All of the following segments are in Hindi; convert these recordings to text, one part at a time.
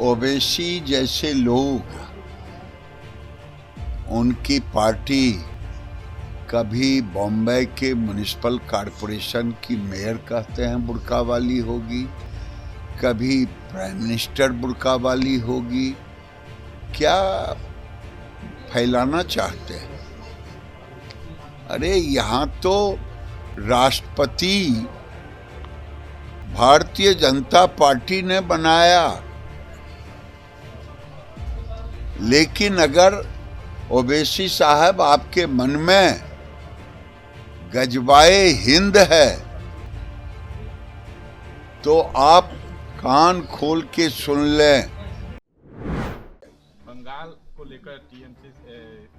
ओवैसी जैसे लोग, उनकी पार्टी कभी बॉम्बे के म्युनिसिपल कॉरपोरेशन की मेयर कहते हैं बुर्का वाली होगी, कभी प्राइम मिनिस्टर बुर्का वाली होगी। क्या फैलाना चाहते हैं? अरे यहाँ तो राष्ट्रपति भारतीय जनता पार्टी ने बनाया, लेकिन अगर ओवैसी साहब आपके मन में गजबाए हिंद है तो आप कान खोल के सुन लें। बंगाल को लेकर टीएमसी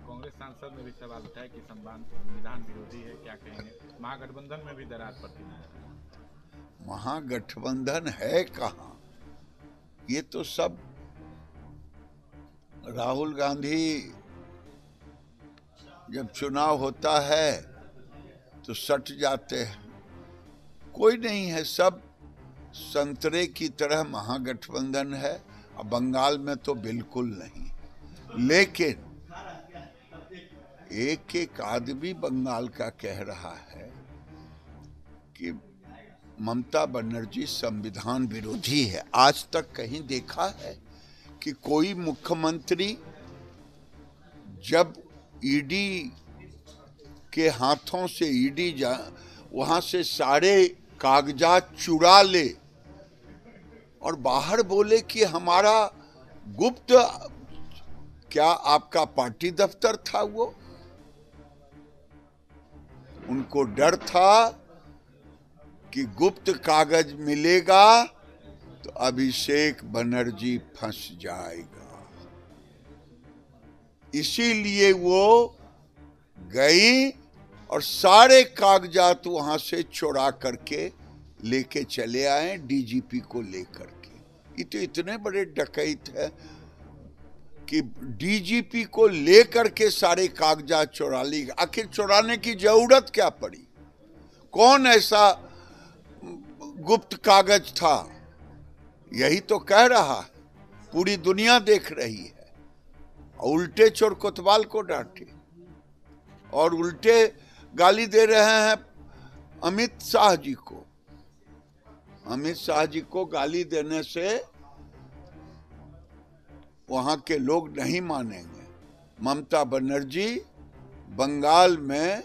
कांग्रेस सांसद ने भी सवाल उठाया कि संविधान विरोधी है, क्या कहेंगे? महागठबंधन में भी दरार पड़ती है। महागठबंधन है कहाँ? ये तो सब राहुल गांधी जब चुनाव होता है तो सट जाते हैं। कोई नहीं है, सब संतरे की तरह महागठबंधन है। अब बंगाल में तो बिल्कुल नहीं, लेकिन एक एक आदमी बंगाल का कह रहा है कि ममता बनर्जी संविधान विरोधी है। आज तक कहीं देखा है कि कोई मुख्यमंत्री जब ईडी के हाथों से वहां से सारे कागजात चुरा ले और बाहर बोले कि हमारा गुप्त, क्या आपका पार्टी दफ्तर था? वो उनको डर था कि गुप्त कागज मिलेगा तो अभिषेक बनर्जी फंस जाएगा, इसीलिए वो गई और सारे कागजात वहां से चुरा करके लेके चले आए डीजीपी को लेकर के। ये तो इतने बड़े डकैत है कि डीजीपी को लेकर के सारे कागजात चुरा ली। आखिर चुराने की जरूरत क्या पड़ी? कौन ऐसा गुप्त कागज था? यही तो कह रहा है, पूरी दुनिया देख रही है। उल्टे चोर कोतवाल को डांटे और उल्टे गाली दे रहे हैं अमित शाह जी को। अमित शाह जी को गाली देने से वहां के लोग नहीं मानेंगे। ममता बनर्जी बंगाल में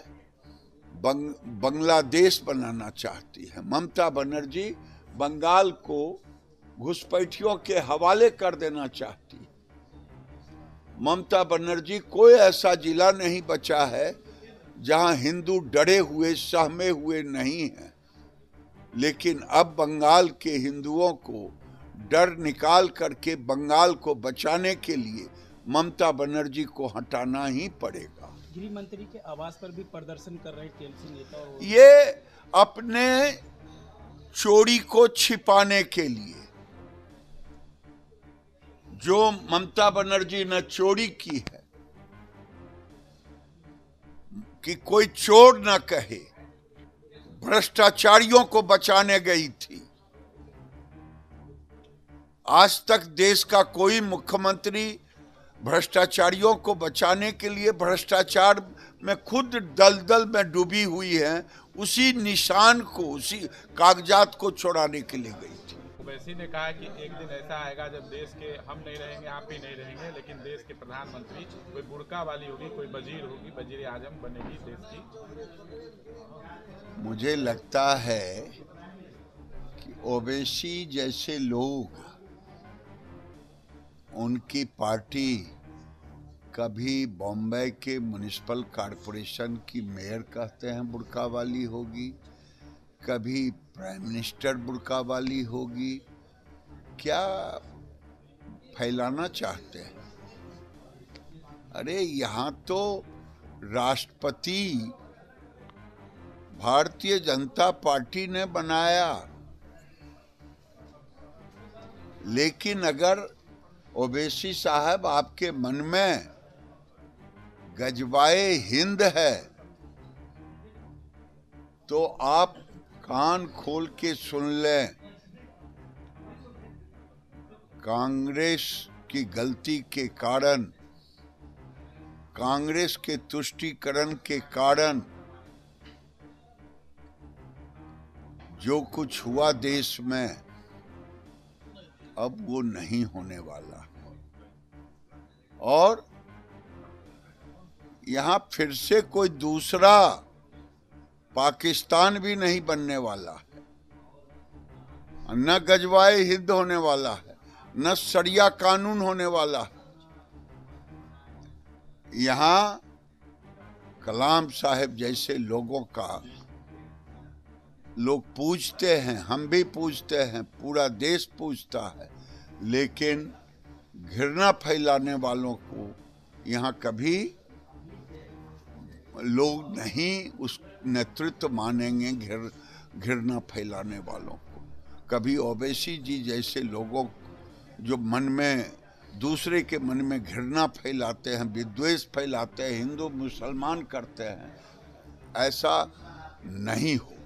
बांग्लादेश बनाना चाहती है। ममता बनर्जी बंगाल को घुसपैठियों के हवाले कर देना चाहती है। ममता बनर्जी कोई ऐसा जिला नहीं बचा है जहां हिंदू डरे हुए सहमे हुए नहीं हैं, लेकिन अब बंगाल के हिंदुओं को डर निकाल करके बंगाल को बचाने के लिए ममता बनर्जी को हटाना ही पड़ेगा। गृह मंत्री के आवास पर भी प्रदर्शन कर रहे टीएमसी नेता और ये अपने चोरी को छिपाने के लिए, जो ममता बनर्जी ने चोरी की है कि कोई चोर न कहे, भ्रष्टाचारियों को बचाने गई थी। आज तक देश का कोई मुख्यमंत्री भ्रष्टाचारियों को बचाने के लिए भ्रष्टाचार में खुद दलदल में डूबी हुई है, उसी निशान को, उसी कागजात को चुराने के लिए गई थी। ओवैसी ने कहा कि एक दिन ऐसा आएगा जब देश के हम नहीं रहेंगे, आप ही नहीं रहेंगे, लेकिन देश के प्रधानमंत्री कोई बुर्का वाली होगी, कोई वजीर होगी, वजीर आजम बनेगी देश की। मुझे लगता है कि ओवैसी जैसे लोग, उनकी पार्टी कभी बॉम्बे के म्युनिसिपल कॉरपोरेशन की मेयर कहते हैं बुर्का वाली होगी, कभी प्राइम मिनिस्टर बुर्का वाली होगी। क्या फैलाना चाहते हैं? अरे यहाँ तो राष्ट्रपति भारतीय जनता पार्टी ने बनाया, लेकिन अगर ओवैसी साहब आपके मन में गजबाए हिंद है तो आप कान खोल के सुन लें। कांग्रेस की गलती के कारण, कांग्रेस के तुष्टीकरण के कारण जो कुछ हुआ देश में, अब वो नहीं होने वाला। और यहां फिर से कोई दूसरा पाकिस्तान भी नहीं बनने वाला है। न गजवाए हिंद होने वाला है, न शरिया कानून होने वाला है। यहां कलाम साहब जैसे लोगों का लोग पूछते हैं, हम भी पूछते हैं, पूरा देश पूछता है, लेकिन घृणा फैलाने वालों को यहाँ कभी लोग नहीं उस नेतृत्व मानेंगे। घृणा फैलाने वालों को कभी ओवैसी जी जैसे लोगों जो मन में, दूसरे के मन में घृणा फैलाते हैं, विद्वेष फैलाते हैं, हिंदू मुसलमान करते हैं, ऐसा नहीं हो।